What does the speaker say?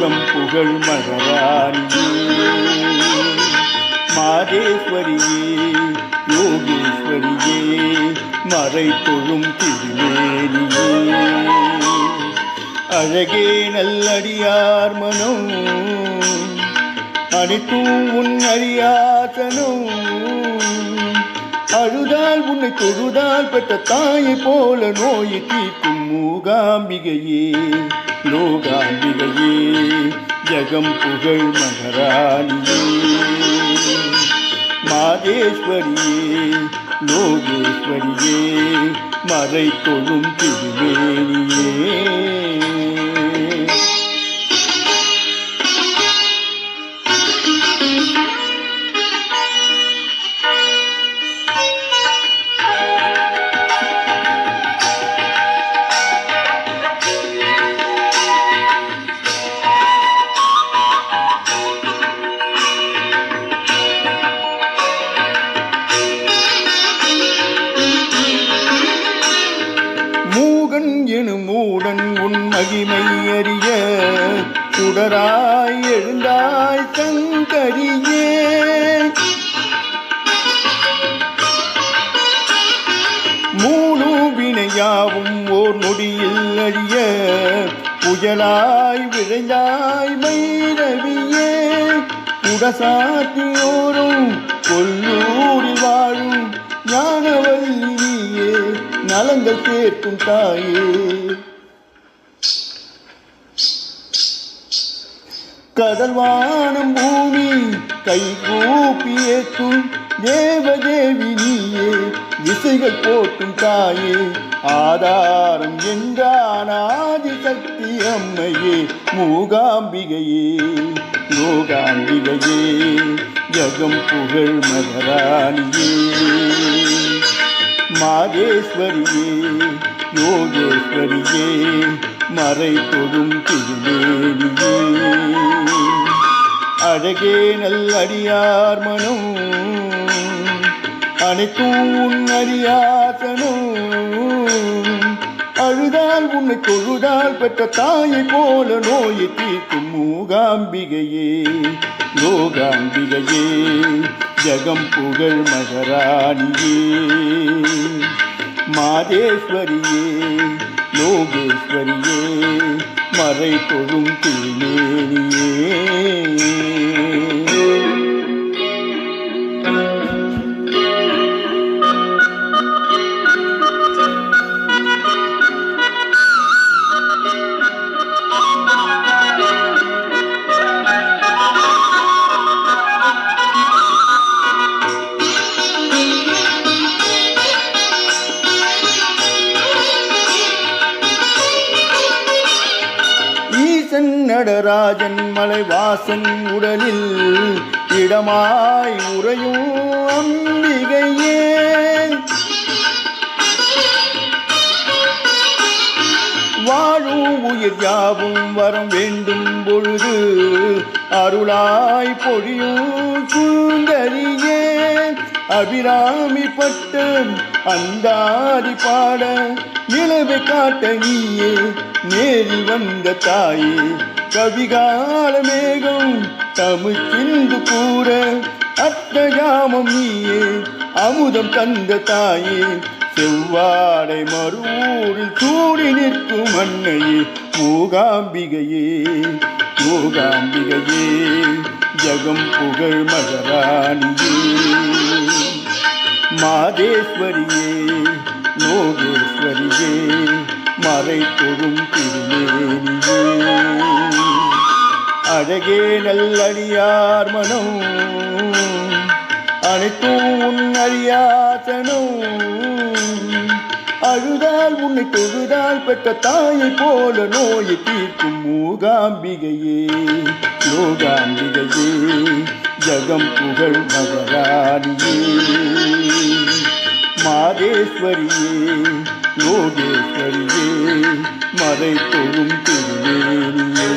ஜகம் புகழ் மகராணியே மாதேஸ்வரியே யோகேஸ்வரியே மறை தொழும் திருமேனியே அழகே நல்லடியார் மனம் அனைத்தும் உன் அறியாசனும் அழுதால் உன்னை தொழுதால் பெற்ற தாயை போல நோயை தீர்க்கும் மூகாம்பிகையே லோகாம்பிகையே ஜகம் புகழ் மகராணியே மாதேஸ்வரியே லோகேஸ்வரியே மறை தொழும் திருமேனியே எனும் மூடன் உன் மகிமை அறிய சுடராய் எழுந்தாய் சங்கரியே மூணு வினையாவும் ஓர் நொடியில் அறிய புயலாய் விழைந்தாய் மைரவியே குடசாத்தியோரும் கொல்லூரில் வாழும் ஞானவல்லியே நலங்கள் சேர்க்கும் தாயே கடல்வானம் பூமி கை கூப்பி ஏற்றும் தேவதேவி நீயே விசைகள் போட்டும் தாயே ஆதாரம் என்றான் ஆதிசக்தி அம்மையே மூகாம்பிகையே லோகாம்பிகையே ஜகம் புகழ் மகராணியே மாதேஸ்வரியே யோகேஸ்வரியே மறை தொழும் திருமேனியே அழகே நல்லடியார் மனம் அனைத்தும் உன் அறியாசனும் அழுதால் உன்னை தொழுதால் பெற்ற தாயை போல நோயை தீர்க்கும் மூகாம்பிகையே லோகாம்பிகையே ஜகம் புகழ் மகராணியே மாதேஸ்வரியே லோகேஸ்வரியே மறை தொழும் திருமேனியே நடராஜன் மலைவாசன் உடலில் இடமாய் உறையும் அம்பிகையே வாழும் உயிர் யாவும் வரம் வேண்டும் பொழுது அருளாய் பொழியும் சுந்தரியே அபிராமி பட்டம் அந்தாதி பாட நிலவை காட்ட நீயே நேரில் வந்த தாயே கவிகால மேகம் தமிழ் சிந்து கூற அத்தகாமம் நீயே அமுதம் தந்த தாயே செவ்வாடை மறுவூரில் சூடி நிற்கும் அன்னையே மூகாம்பிகையே மூகாம்பிகையே ஜகம் புகழ் மகராணியே மாதேஸ்வரியே லோகேஸ்வரியே மறை தொழும் திருமேனியே அழகே நல்லடியார் மனம் அனைத்தும் உன் அறியாசனும் அழுதால் உன்னை தொழுதால் பெற்ற தாயை போல நோயை தீர்க்கும் மூகாம்பிகையே லோகாம்பிகையே ஜகம் புகழ் மகராணியே மாதேஸ்வரியே லோகேஸ்வரியே மறை தொழும் திருமேனியே